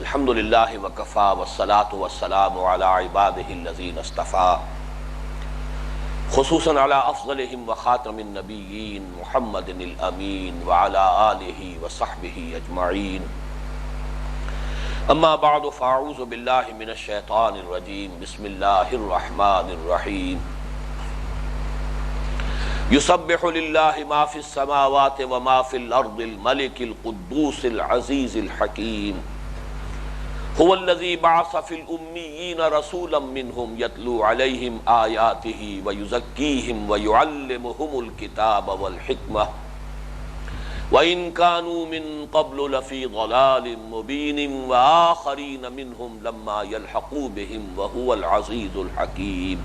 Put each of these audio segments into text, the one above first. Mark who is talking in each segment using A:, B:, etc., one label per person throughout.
A: الحمد للہ وکفی والصلاة والسلام علی عبادہ الذین اصطفی خصوصاً علی افضلہم وخاتم النبیین محمد الامین وعلی آلہ وصحبہ اجمعین اما بعد فاعوذ باللہ من الشیطان الرجیم بسم اللہ الرحمن الرحیم یسبح للہ ما فی السماوات وما فی الارض الملک القدوس العزیز الحکیم هو الذی بعث فی الأمیین رسولا منہم یتلو علیہم آیاتہ ویزکیہم ویعلمہم الکتاب والحکمہ وَإِن كَانُوا مِن قَبْلُ لَفِي ضَلَالٍ مُبِينٍ وَآخَرِينَ مِنْهُمْ لَمَّا يَلْحَقُوا بِهِمْ وَهُوَ الْعَزِيزُ الْحَكِيمُ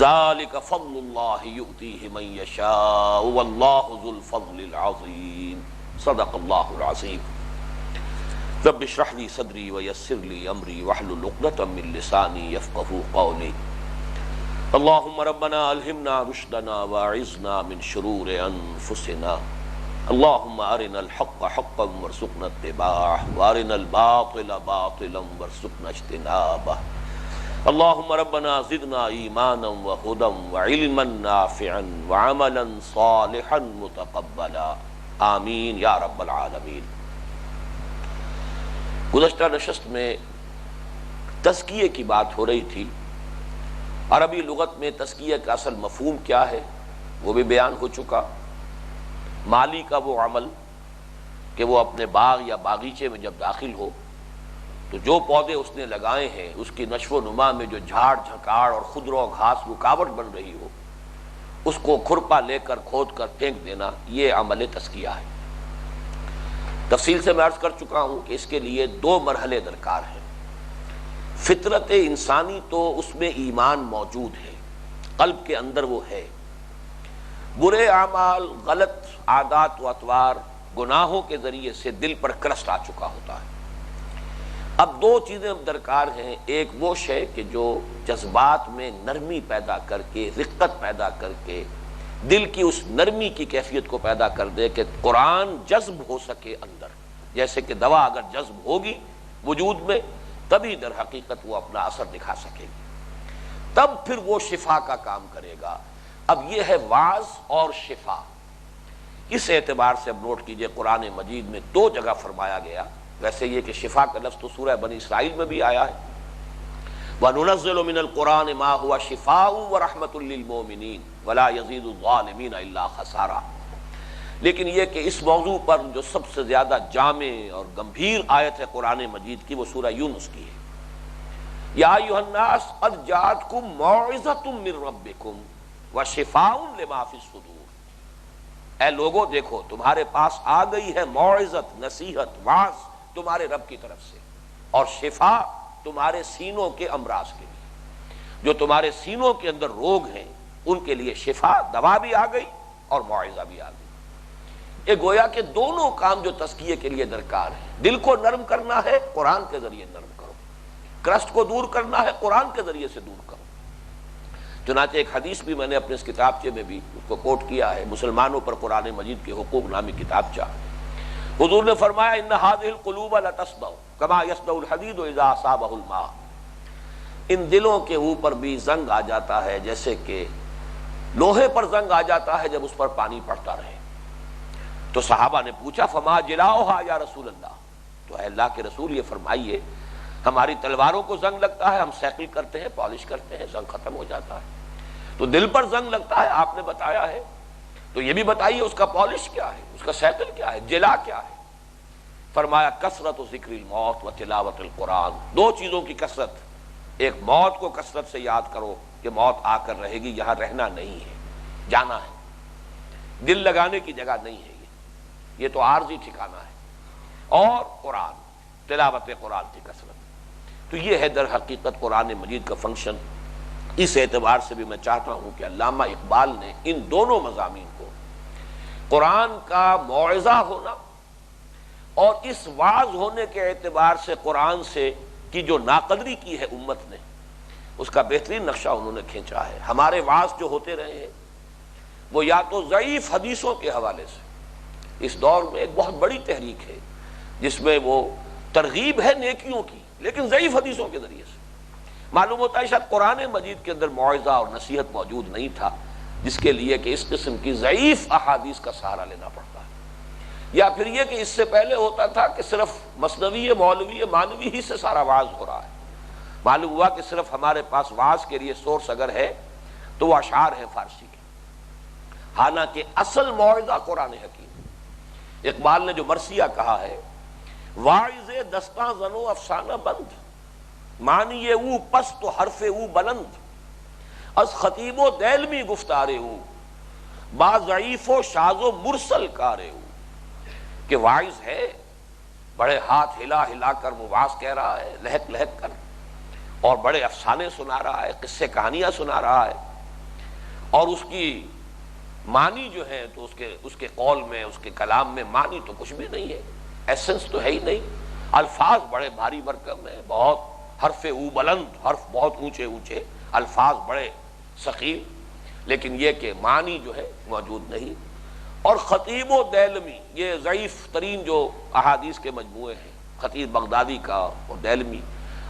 A: ذَلِكَ فَضْلُ اللَّهِ يُؤْتِيهِ مَن يَشَاءُ وَاللَّهُ ذُو الْفَضْلِ الْعَظِيمِ صدق اللہ العظیم رب اشرح لي صدری ویسر لي امری واحلل عقدۃ من لسانی یفقهوا قولی اللهم ربنا الہمنا رشدنا واعذنا من شرور انفسنا اللهم ارنا الحق حقا وارزقنا اتباعه وارنا الباطل باطلا وارزقنا اجتنابه اللهم ربنا زدنا ایمانا وهدى وعلما نافعا وعملا صالحا متقبلا آمین یا رب العالمین۔ گزشتہ نشست میں تزکیے کی بات ہو رہی تھی۔ عربی لغت میں تزکیہ کا اصل مفہوم کیا ہے وہ بھی بیان ہو چکا۔ مالی کا وہ عمل کہ وہ اپنے باغ یا باغیچے میں جب داخل ہو تو جو پودے اس نے لگائے ہیں اس کی نشو و نما میں جو جھاڑ جھکاڑ اور خضر و گھاس رکاوٹ بن رہی ہو اس کو کھرپا لے کر کھود کر پھینک دینا، یہ عمل تزکیہ ہے۔ تفصیل سے میں عرض کر چکا ہوں کہ اس کے لیے دو مرحلے درکار ہیں۔ فطرت انسانی تو اس میں ایمان موجود ہے، قلب کے اندر وہ ہے۔ برے اعمال، غلط عادات و اطوار، گناہوں کے ذریعے سے دل پر کرسٹ آ چکا ہوتا ہے۔ اب دو چیزیں درکار ہیں۔ ایک وہ شے کہ جو جذبات میں نرمی پیدا کر کے، رقت پیدا کر کے دل کی اس نرمی کی کیفیت کو پیدا کر دے کہ قرآن جذب ہو سکے اندر، جیسے کہ دوا اگر جذب ہوگی وجود میں تبھی در حقیقت وہ اپنا اثر دکھا سکے گی، تب پھر وہ شفا کا کام کرے گا۔ اب یہ ہے واعظ اور شفا۔ اس اعتبار سے اب نوٹ کیجئے قرآن مجید میں دو جگہ فرمایا گیا، ویسے یہ کہ شفا کا لفظ تو سورہ بنی اسرائیل میں بھی آیا ہے، وَنُنَزِّلُ مِنَ الْقُرْآنِ مَا هُوَ شِفَاءٌ وَرَحْمَةٌ لِّلْمُؤْمِنِينَ وَلَا يَزِيدُ الظَّالِمِينَ إِلَّا خَسَارًا۔ لیکن یہ کہ اس موضوع پر جو سب سے زیادہ جامع اور گمبھیر آیت ہے قرآن مجید کی وہ سورہ یونس کی ہے۔ یا ایھا الناس قد جاءتکم موعظۃ من ربکم وشفاء لما فی الصدور۔ اے لوگو دیکھو تمہارے پاس آ گئی ہے موعظت، نصیحت، واعظ تمہارے رب کی طرف سے، اور شفا تمہارے سینوں کے امراض کے لیے، جو تمہارے سینوں کے اندر روگ ہیں ان کے لیے شفا، دوا بھی آ گئی اور موعظہ بھی آ گئی۔ یہ گویا کہ دونوں کام جو تزکیے کے لیے درکار ہے۔ دل کو نرم کرنا ہے، قرآن کے ذریعے نرم کرو۔ کرسٹ کو دور کرنا ہے، قرآن کے ذریعے سے دور کرو۔ چنانچہ ایک حدیث بھی میں نے اپنے اس کتابچے میں بھی اس کو کوٹ کیا ہے، مسلمانوں پر قرآن مجید کے حقوق نامی کتابچہ۔ حضور نے فرمایا ان هذه القلوب لتصدع كما يصدع الحديد اذا اصابه الماء۔ ان دلوں کے اوپر بھی زنگ آ جاتا ہے جیسے کہ لوہے پر زنگ آ جاتا ہے جب اس پر پانی پڑتا رہے۔ تو صحابہ نے پوچھا فما جلاؤها یا رسول اللہ، تو اے اللہ کے رسول یہ فرمائیے ہماری تلواروں کو زنگ لگتا ہے، ہم سیکل کرتے ہیں، پالش کرتے ہیں، زنگ ختم ہو جاتا ہے، تو دل پر زنگ لگتا ہے آپ نے بتایا ہے، تو یہ بھی بتائیے اس کا پالش کیا ہے، اس کا سیکل کیا ہے، جلا کیا ہے؟ فرمایا کثرت ذکر الموت و تلاوت القرآن۔ دو چیزوں کی کثرت، ایک موت کو کثرت سے یاد کرو کہ موت آ کر رہے گی، یہاں رہنا نہیں ہے، جانا ہے، دل لگانے کی جگہ نہیں ہے، یہ تو عارضی ٹھکانہ ہے، اور قرآن، تلاوت قرآن کی کثرت۔ تو یہ ہے در حقیقت قرآن مجید کا فنکشن۔ اس اعتبار سے بھی میں چاہتا ہوں کہ علامہ اقبال نے ان دونوں مضامین کو، قرآن کا موعظہ ہونا اور اس واعظ ہونے کے اعتبار سے قرآن سے کی جو ناقدری کی ہے امت نے، اس کا بہترین نقشہ انہوں نے کھینچا ہے۔ ہمارے واعظ جو ہوتے رہے ہیں وہ یا تو ضعیف حدیثوں کے حوالے سے، اس دور میں ایک بہت بڑی تحریک ہے جس میں وہ ترغیب ہے نیکیوں کی، لیکن ضعیف حدیثوں کے ذریعے سے۔ معلوم ہوتا ہے شاید قرآن مجید کے اندر موعظہ اور نصیحت موجود نہیں تھا، جس کے لیے کہ اس قسم کی ضعیف احادیث کا سہارا لینا پڑتا ہے، یا پھر یہ کہ اس سے پہلے ہوتا تھا کہ صرف مثنوی مولوی مانوی ہی سے سارا وعظ ہو رہا ہے۔ معلوم ہوا کہ صرف ہمارے پاس وعظ کے لیے سورس اگر ہے تو وہ اشعار ہیں فارسی کے، حالانکہ اصل موعظہ قرآن حکیم۔ اقبال نے جو مرثیہ کہا ہے، واعظ دستاں زنو افسانہ بند، معنی او پست و حرف او بلند، از خطیب و دیلمی گفتارے او، با ضعیف و شاذ و مرسل کارے او، کہ واعظ ہے، بڑے ہاتھ ہلا ہلا کر وہ واعظ کہہ رہا ہے لہک لہک کر، اور بڑے افسانے سنا رہا ہے، قصے کہانیاں سنا رہا ہے، اور اس کی معنی جو ہے تو اس کے قول میں، اس کے کلام میں معنی تو کچھ بھی نہیں ہے، ایسنس تو ہے ہی نہیں، الفاظ بڑے بھاری بھرکم ہیں، بہت حرف او بلند، حرف بہت اونچے اونچے، الفاظ بڑے ثقیل، لیکن یہ کہ معنی جو ہے موجود نہیں۔ اور خطیب و دیلمی، یہ ضعیف ترین جو احادیث کے مجموعے ہیں، خطیب بغدادی کا اور دیلمی،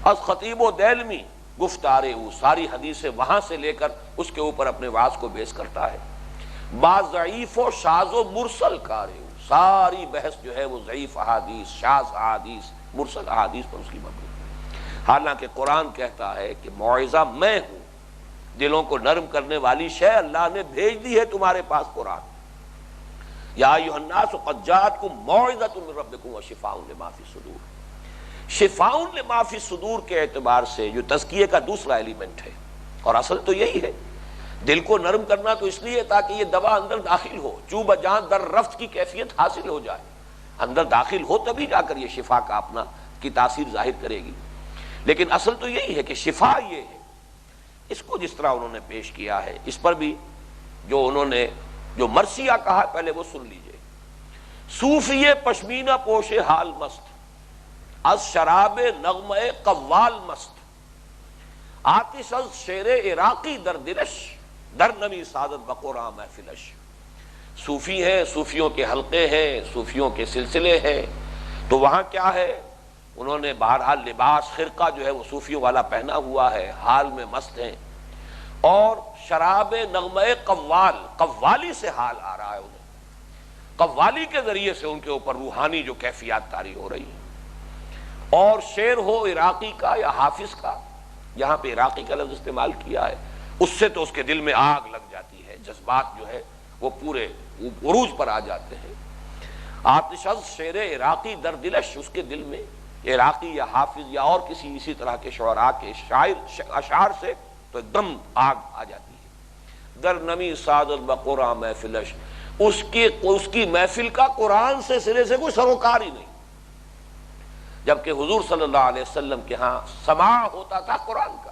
A: از خطیب و دیلمی گفتارے او، ساری حدیثیں وہاں سے لے کر اس کے اوپر اپنے وعظ کو بیس کرتا ہے۔ با ضعیف و شاذ و مرسل کارے او، ساری بحث جو ہے وہ ضعیف احادیث، شاذ احادیث، مرسل احادیث پر اس کی مبنی ہے۔ حالانکہ قرآن کہتا ہے کہ موعظہ میں ہوں، دلوں کو نرم کرنے والی شے اللہ نے بھیج دی ہے تمہارے پاس قرآن۔ یا ایھا الناس قد جاءتکم موعظۃ من ربکم وشفاء لما فی الصدور، شفاء لما فی الصدور کے اعتبار سے جو تزکیے کا دوسرا ایلیمنٹ ہے، اور اصل تو یہی ہے، دل کو نرم کرنا تو اس لیے تاکہ یہ دوا اندر داخل ہو، چوب جان در رفت کی کیفیت حاصل ہو جائے، اندر داخل ہو تبھی جا کر یہ شفا کا اپنا کی تاثیر ظاہر کرے گی، لیکن اصل تو یہی ہے کہ شفا یہ ہے۔ اس کو جس طرح انہوں نے پیش کیا ہے، اس پر بھی جو انہوں نے جو مرثیہ کہا ہے پہلے وہ سن لیجئے۔ صوفی پشمینہ پوش حال مست، از شراب نغمہ قوال مست، آتش از شیر عراقی در دلش، در نمی سعادت بقرآں محفلش۔ صوفی ہیں، صوفیوں کے حلقے ہیں، صوفیوں کے سلسلے ہیں، تو وہاں کیا ہے، انہوں نے بہرحال لباس خرقہ جو ہے وہ صوفیوں والا پہنا ہوا ہے، حال میں مست ہیں، اور شراب نغمہ قوال، قوالی سے حال آ رہا ہے انہیں، قوالی کے ذریعے سے ان کے اوپر روحانی جو کیفیات طاری ہو رہی ہیں، اور شعر ہو عراقی کا یا حافظ کا، یہاں پہ عراقی کا لفظ استعمال کیا ہے، اس سے تو اس کے دل میں آگ لگ جاتی ہے، جذبات جو ہے وہ پورے عروج پر آ جاتے ہیں۔ آتش از شعر عراقی در دلش، اس کے دل میں عراقی یا حافظ یا اور کسی اسی طرح کے شعراء کے اشعار سے تو ایک دم آگ آ جاتی ہے۔ در نمی سعادت بقرآں محفلش، اس کی محفل کا قرآن سے سرے سے کوئی سروکار ہی نہیں، جبکہ حضور صلی اللہ علیہ وسلم کے ہاں سماع ہوتا تھا قرآن کا،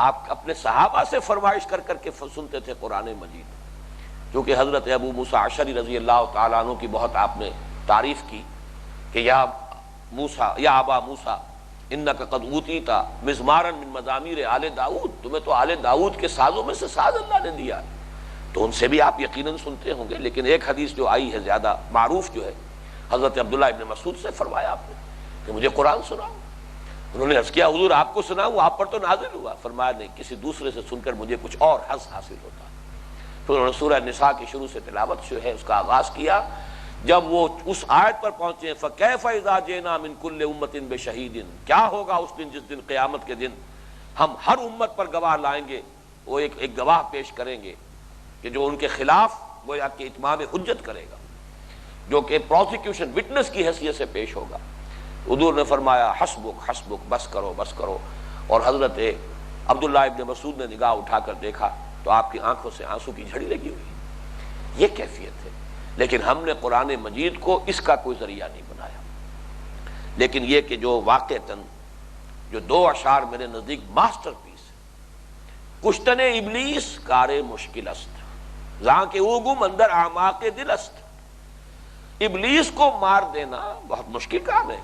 A: آپ اپنے صحابہ سے فرمائش کر کر کے سنتے تھے قرآن مجید، جو کہ حضرت ابو موسیٰ اشعری رضی اللہ تعالیٰ عنہ کی بہت آپ نے تعریف کی کہ یا موسیٰ یا ابا موسیٰ انک قد اوتیت مزمارا من مزامیر آل داؤد، تمہیں تو آل داؤد کے سازوں میں سے ساز اللہ نے دیا ہے، تو ان سے بھی آپ یقیناً سنتے ہوں گے۔ لیکن ایک حدیث جو آئی ہے زیادہ معروف جو ہے، حضرت عبداللہ ابن مسعود سے فرمایا آپ نے کہ مجھے قرآن سناؤ، انہوں نے عرض کیا حضور آپ کو سناؤں، آپ پر تو نازل ہوا، فرمایا نہیں، کسی دوسرے سے سن کر مجھے کچھ اور حظ حاصل ہوتا۔ پھر انہوں نے سورہ نساء کی شروع سے تلاوت جو ہے اس کا آغاز کیا، جب وہ اس آیت پر پہنچے فَكَيْفَ إِذَا جِئْنَا مِن كُلِّ أُمَّةٍ بِشَهِيدٍ، کیا ہوگا اس دن جس دن قیامت کے دن ہم ہر امت پر گواہ لائیں گے، وہ ایک گواہ پیش کریں گے کہ جو ان کے خلاف گویا کہ اتمام حجت کرے گا، جو کہ پروسیکیوشن وٹنس کی حیثیت سے پیش ہوگا۔ حضور نے فرمایا حسبک حسبک، بس کرو بس کرو، اور حضرت عبداللہ ابن مسعود نے نگاہ اٹھا کر دیکھا تو آپ کی آنکھوں سے آنسو کی جھڑی لگی ہوئی، یہ کیفیت ہے۔ لیکن ہم نے قرآن مجید کو اس کا کوئی ذریعہ نہیں بنایا، لیکن یہ کہ جو واقعتاً جو دو اشعار میرے نزدیک ماسٹر پیس ہے، کشتن ابلیس کار مشکل است، زاں کے اوگم اندر اعماق دل است، ابلیس کو مار دینا بہت مشکل کام ہے،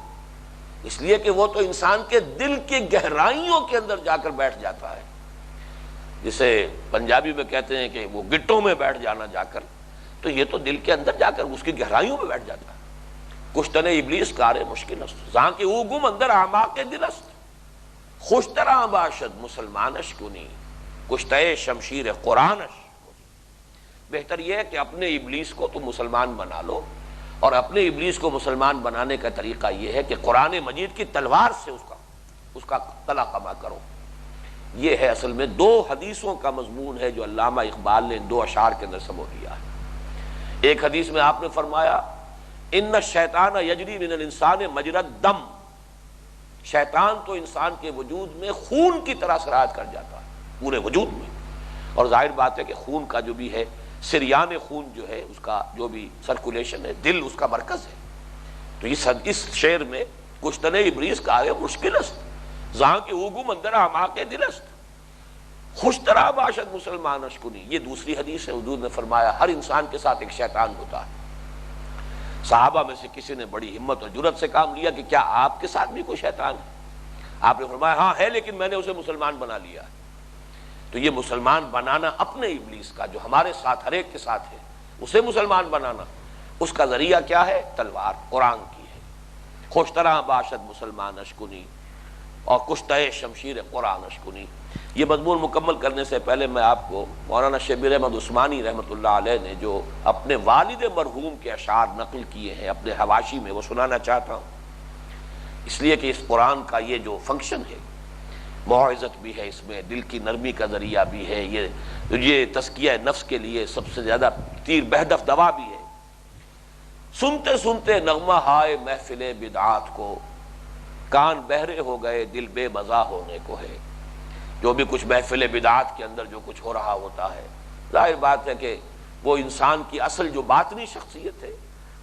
A: اس لیے کہ وہ تو انسان کے دل کی گہرائیوں کے اندر جا کر بیٹھ جاتا ہے، جسے پنجابی میں کہتے ہیں کہ وہ گٹوں میں بیٹھ جانا جا کر، تو یہ تو دل کے اندر جا کر اس کی گہرائیوں میں بیٹھ جاتا ہے، کشتن ابلیس کار مشکل است زاں کہ او گم اندر اعماق دل است خوشترا باشد مسلمانش کنی کشتہ شمشیر قرآنش. بہتر یہ ہے کہ اپنے ابلیس کو تم مسلمان بنا لو، اور اپنے ابلیس کو مسلمان بنانے کا طریقہ یہ ہے کہ قرآن مجید کی تلوار سے اس کا تلا قما کرو. یہ ہے اصل میں دو حدیثوں کا مضمون ہے جو علامہ اقبال نے دو اشعار کے اندر سمو دیا ہے. ایک حدیث میں آپ نے فرمایا ان الشیطان یجری من الانسان مجری الدم، شیطان تو انسان کے وجود میں خون کی طرح سرایت کر جاتا ہے پورے وجود میں. اور ظاہر بات ہے کہ خون کا جو بھی ہے سریان خون جو ہے اس کا جو بھی سرکولیشن ہے، دل اس کا مرکز ہے. تو اس شعر میں کشتن ابلیس کا ہے مشکل است زاں کہ اوگم اندر اعماق دل است خوشترا باشد مسلمان اشکنی. یہ دوسری حدیث ہے. حضور نے فرمایا ہر انسان کے ساتھ ایک شیطان ہوتا ہے. صحابہ میں سے کسی نے بڑی ہمت اور جرأت سے کام لیا کہ کیا آپ کے ساتھ بھی کوئی شیطان ہے؟ آپ نے فرمایا ہاں ہے، لیکن میں نے اسے مسلمان بنا لیا ہے. تو یہ مسلمان بنانا اپنے ابلیس کا جو ہمارے ساتھ ہر ایک کے ساتھ ہے اسے مسلمان بنانا، اس کا ذریعہ کیا ہے؟ تلوار قرآن کی ہے. خوشترا باشد مسلمان اشکنی اور کشتہ شمشیر قرآن اشکنی. یہ مضمون مکمل کرنے سے پہلے میں آپ کو مولانا شبیر احمد عثمانی رحمۃ اللہ علیہ نے جو اپنے والد مرحوم کے اشعار نقل کیے ہیں اپنے حواشی میں وہ سنانا چاہتا ہوں، اس لیے کہ اس قرآن کا یہ جو فنکشن ہے موعظت بھی ہے، اس میں دل کی نرمی کا ذریعہ بھی ہے، یہ تزکیہ نفس کے لیے سب سے زیادہ تیر بہدف دوا بھی ہے. سنتے سنتے نغمہ ہائے محفل بدعات کو کان بہرے ہو گئے دل بے مزہ ہونے کو ہے. جو بھی کچھ محفل بدعات کے اندر جو کچھ ہو رہا ہوتا ہے، ظاہر بات ہے کہ وہ انسان کی اصل جو باطنی شخصیت ہے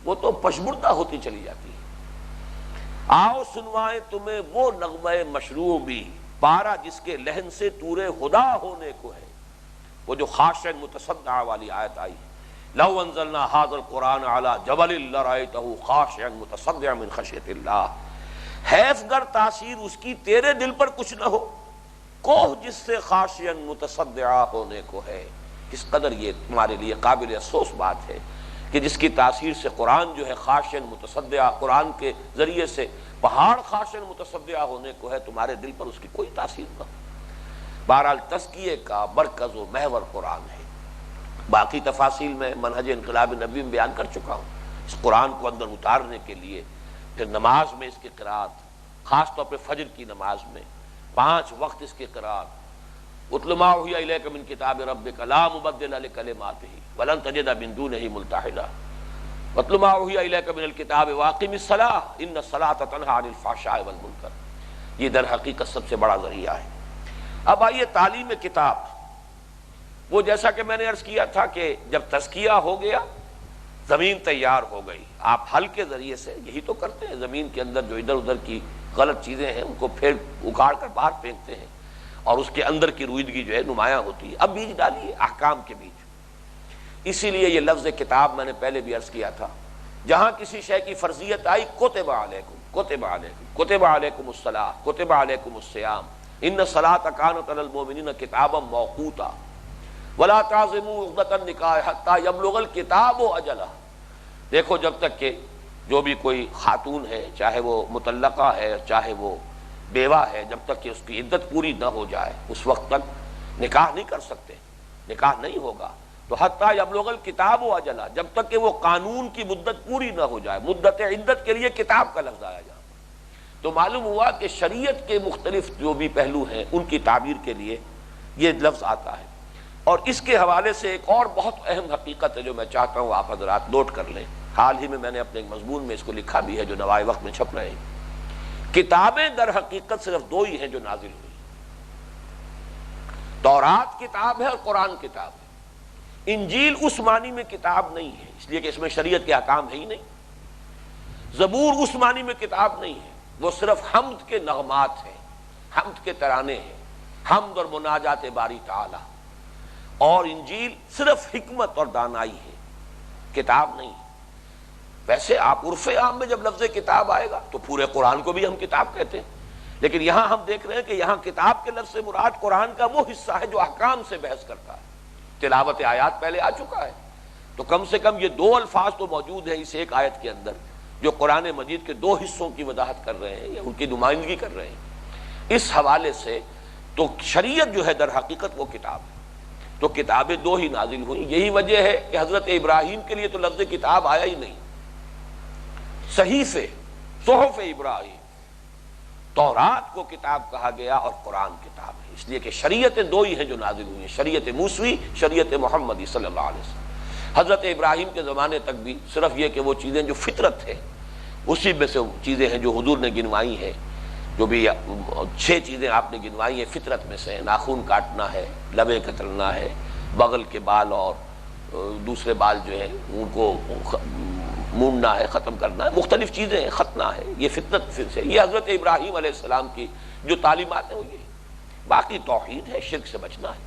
A: وہ تو پشمردہ ہوتی چلی جاتی ہے. آؤ سنوائیں تمہیں وہ نغمہ مشروع بھی پارا جس کے لہن سے طور خدا ہونے کو ہے. وہ جو خاشعا متصدع والی آیت آئی، لو انزلنا هذا القرآن على جبل لرأيته خاشعا متصدعا من خشیۃ اللہ. حیف گر تاثیر اس کی تیرے دل پر کچھ نہ ہو، کوہ جس سے خاشعا متصدع ہونے کو ہے. کس قدر یہ تمہارے لیے قابل افسوس بات ہے کہ جس کی تاثیر سے قرآن جو ہے خاشعا متصدع، قرآن کے ذریعے سے پہاڑ خاشعا متصدع ہونے کو ہے، تمہارے دل پر اس کی کوئی تاثیر نہ ہو. بہرحال تزکیے کا مرکز و محور قرآن ہے. باقی تفاصیل میں منہج انقلاب نبی میں بیان کر چکا ہوں. اس قرآن کو اندر اتارنے کے لیے پھر نماز میں اس کی قرات، خاص طور پہ فجر کی نماز میں 5 وقت اس کی قرات، اتل ما اوحی الیک من کتاب ربک لا مبدل لکلماتہ ولن تجد من دونہ ملتحدا واتل ما اوحی الیک من الکتاب واقم الصلاۃ ان الصلاۃ تنہی عن الفحشاء والمنکر. یہ در حقیقت سب سے بڑا ذریعہ ہے. اب آئیے تعلیم کتاب. وہ جیسا کہ میں نے عرض کیا تھا کہ جب تزکیہ ہو گیا زمین تیار ہو گئی. آپ حل کے ذریعے سے یہی تو کرتے ہیں، زمین کے اندر جو ادھر ادھر کی غلط چیزیں ہیں ان کو پھر اکھاڑ کر باہر پھینکتے ہیں اور اس کے اندر کی رویدگی جو ہے نمایاں ہوتی ہے. اب بیج ڈالیے احکام کے بیج. اسی لیے یہ لفظ کتاب میں نے پہلے بھی عرض کیا تھا، جہاں کسی شے کی فرضیت آئی کتب علیکم کتب علیکم کتب علیکم الصلاۃ کتب علیکم الصیام ان الصلاۃ کانت علی المؤمنین کتابا موقوتا ولا تعزموا عقدۃ النکاح حتی یبلغ الکتاب اجلہ. دیکھو جب تک کہ جو بھی کوئی خاتون ہے، چاہے وہ مطلقہ ہے چاہے وہ بیوہ ہے، جب تک کہ اس کی عدت پوری نہ ہو جائے اس وقت تک نکاح نہیں کر سکتے، نکاح نہیں ہوگا. تو حتی یبلغ الکتاب اجلہ، جب تک کہ وہ قانون کی مدت پوری نہ ہو جائے. مدت عدت کے لیے کتاب کا لفظ آیا جائے. تو معلوم ہوا کہ شریعت کے مختلف جو بھی پہلو ہیں ان کی تعبیر کے لیے یہ لفظ آتا ہے. اور اس کے حوالے سے ایک اور بہت اہم حقیقت ہے جو میں چاہتا ہوں آپ حضرات نوٹ کر لیں. حال ہی میں نے اپنے ایک مضمون میں اس کو لکھا بھی ہے جو نوائے وقت میں چھپ رہے ہیں. کتابیں در حقیقت صرف 2 ہی ہیں جو نازل ہوئی، تورات کتاب ہے اور قرآن کتاب ہے. انجیل اس معنی میں کتاب نہیں ہے، اس لیے کہ اس میں شریعت کے احکام ہے ہی نہیں. زبور اس معنی میں کتاب نہیں ہے، وہ صرف حمد کے نغمات ہیں، حمد کے ترانے ہیں، حمد اور مناجات باری تعالی. اور انجیل صرف حکمت اور دانائی ہے، کتاب نہیں. ویسے آپ عرف عام میں جب لفظ کتاب آئے گا تو پورے قرآن کو بھی ہم کتاب کہتے ہیں، لیکن یہاں ہم دیکھ رہے ہیں کہ یہاں کتاب کے لفظ سے مراد قرآن کا وہ حصہ ہے جو احکام سے بحث کرتا ہے. تلاوت آیات پہلے آ چکا ہے، تو کم سے کم یہ 2 الفاظ تو موجود ہیں اس ایک آیت کے اندر جو قرآن مجید کے دو حصوں کی وضاحت کر رہے ہیں یا ان کی نمائندگی کر رہے ہیں، اس حوالے سے تو شریعت جو ہے در حقیقت وہ کتاب ہے۔ تو کتابیں دو ہی نازل ہوئیں، یہی وجہ ہے کہ حضرت ابراہیم کے لیے تو لفظ کتاب آیا ہی نہیں، صحیفے، صحف ابراہیم، تورات کو کتاب کہا گیا اور قرآن کتاب ہے، اس لیے کہ شریعتیں دو ہی ہیں جو نازل ہوئی ہیں، شریعت موسوی، شریعت محمدی صلی اللہ علیہ وسلم۔ حضرت ابراہیم کے زمانے تک بھی صرف یہ کہ وہ چیزیں جو فطرت ہے اسی میں سے چیزیں ہیں جو حضور نے گنوائی ہیں، جو بھی 6 چیزیں آپ نے گنوائی ہیں فطرت میں سے، ناخن کاٹنا ہے، لبیں کترنا ہے، بغل کے بال اور دوسرے بال جو ہیں ان کو مونڈنا ہے، ختم کرنا ہے، مختلف چیزیں ہیں، ختنہ ہے، یہ فطرت سے، یہ حضرت ابراہیم علیہ السلام کی جو تعلیمات ہیں وہ یہ، باقی توحید ہے، شرک سے بچنا ہے۔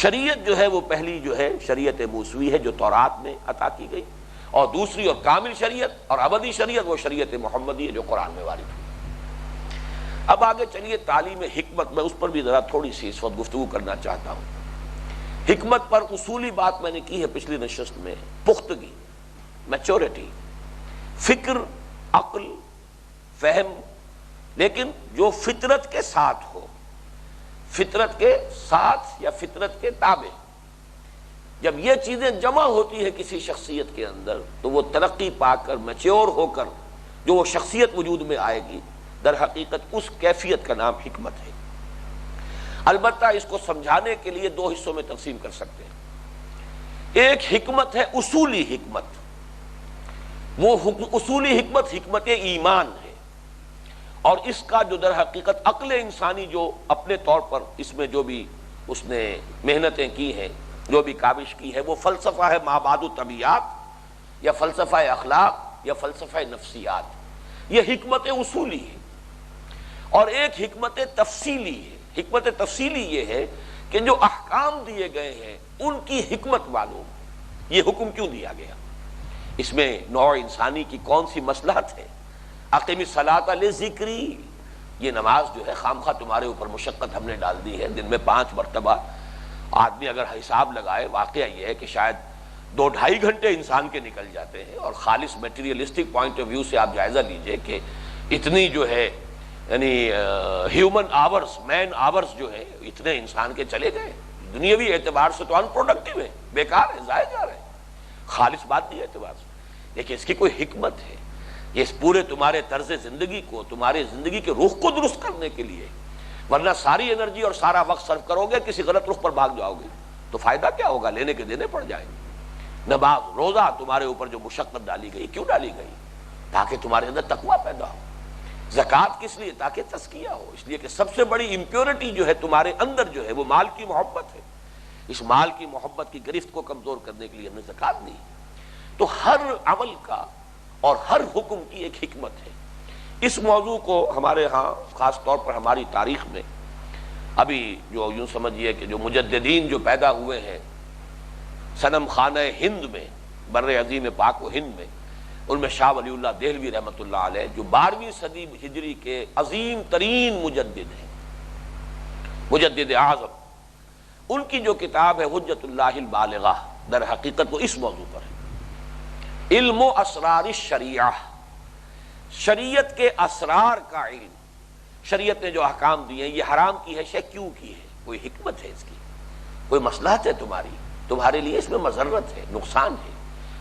A: شریعت جو ہے وہ پہلی جو ہے شریعت موسوی ہے جو تورات میں عطا کی گئی، اور دوسری اور کامل شریعت اور ابدی شریعت وہ شریعت محمدی ہے جو قرآن میں وارد ہوئی۔ اب آگے چلیے تعلیم حکمت، میں اس پر بھی ذرا تھوڑی سی اس وقت گفتگو کرنا چاہتا ہوں۔ حکمت پر اصولی بات میں نے کی ہے پچھلی نشست میں، پختگی، میچورٹی، فکر، عقل، فہم، لیکن جو فطرت کے ساتھ ہو، فطرت کے ساتھ یا فطرت کے تابع۔ جب یہ چیزیں جمع ہوتی ہیں کسی شخصیت کے اندر تو وہ ترقی پا کر میچور ہو کر جو وہ شخصیت وجود میں آئے گی، در حقیقت اس کیفیت کا نام حکمت ہے۔ البتہ اس کو سمجھانے کے لیے 2 حصوں میں تقسیم کر سکتے ہیں۔ ایک حکمت ہے اصولی حکمت، وہ اصولی حکمت حکمت ایمان ہے، اور اس کا جو در حقیقت عقل انسانی جو اپنے طور پر اس میں جو بھی اس نے محنتیں کی ہیں، جو بھی کاوش کی ہے، وہ فلسفہ ہے مابعد الطبیعات یا فلسفہ اخلاق یا فلسفہ نفسیات، یہ حکمت اصولی ہے۔ اور ایک حکمت تفصیلی ہے۔ حکمت تفصیلی یہ ہے کہ جو احکام دیے گئے ہیں ان کی حکمت معلوم، یہ حکم کیوں دیا گیا، اس میں نوع انسانی کی کون سی مصلحت ہے۔ اقیم الصلاۃ لذکری، یہ نماز جو ہے خامخواہ تمہارے اوپر مشقت ہم نے ڈال دی ہے، دن میں 5 مرتبہ آدمی اگر حساب لگائے، واقعہ یہ ہے کہ شاید 2-2.5 گھنٹے انسان کے نکل جاتے ہیں، اور خالص میٹیریلسٹک پوائنٹ آف ویو سے آپ جائزہ لیجئے کہ اتنی جو ہے یعنی ہیومن آورز، مین آورز جو ہے اتنے انسان کے چلے گئے، دنیاوی اعتبار سے تو ان پروڈکٹیو ہے، بیکار ہے، ضائع جا رہے ہیں، خالص بات نہیں اعتبار سے، لیکن اس کی کوئی حکمت ہے، یہ اس پورے تمہارے طرز زندگی کو، تمہارے زندگی کے رخ کو درست کرنے کے لیے، ورنہ ساری انرجی اور سارا وقت صرف کرو گے کسی غلط رخ پر بھاگ جاؤ گے تو فائدہ کیا ہوگا، لینے کے دینے پڑ جائیں گے۔ نماز، روزہ تمہارے اوپر جو مشقت ڈالی گئی، کیوں ڈالی گئی؟ تاکہ تمہارے اندر تقویٰ پیدا ہو۔ زکوٰۃ کس لیے؟ تاکہ تزکیہ ہو، اس لیے کہ سب سے بڑی امپیورٹی جو ہے تمہارے اندر جو ہے وہ مال کی محبت ہے، اس مال کی محبت کی گرفت کو کمزور کرنے کے لیے ہم نے زکوٰۃ دی۔ تو ہر عمل کا اور ہر حکم کی ایک حکمت ہے۔ اس موضوع کو ہمارے ہاں خاص طور پر ہماری تاریخ میں ابھی جو یوں سمجھیے کہ جو مجددین جو پیدا ہوئے ہیں صنم خانہ ہند میں، بر عظیم پاک و ہند میں، ان میں شاہ ولی اللہ دہلوی رحمۃ اللہ علیہ جو 12ویں صدی ہجری کے عظیم ترین مجدد ہیں، مجدد اعظم، ان کی جو کتاب ہے حجت اللہ البالغہ، در حقیقت وہ اس موضوع پر ہے، علم و اسرار الشریعہ، شریعت کے اسرار کا علم۔ شریعت نے جو احکام دیے ہیں، یہ حرام کی ہے شے کیوں کی ہے، کوئی حکمت ہے اس کی، کوئی مصلحت ہے تمہارے لیے اس میں مضرت ہے، نقصان ہے،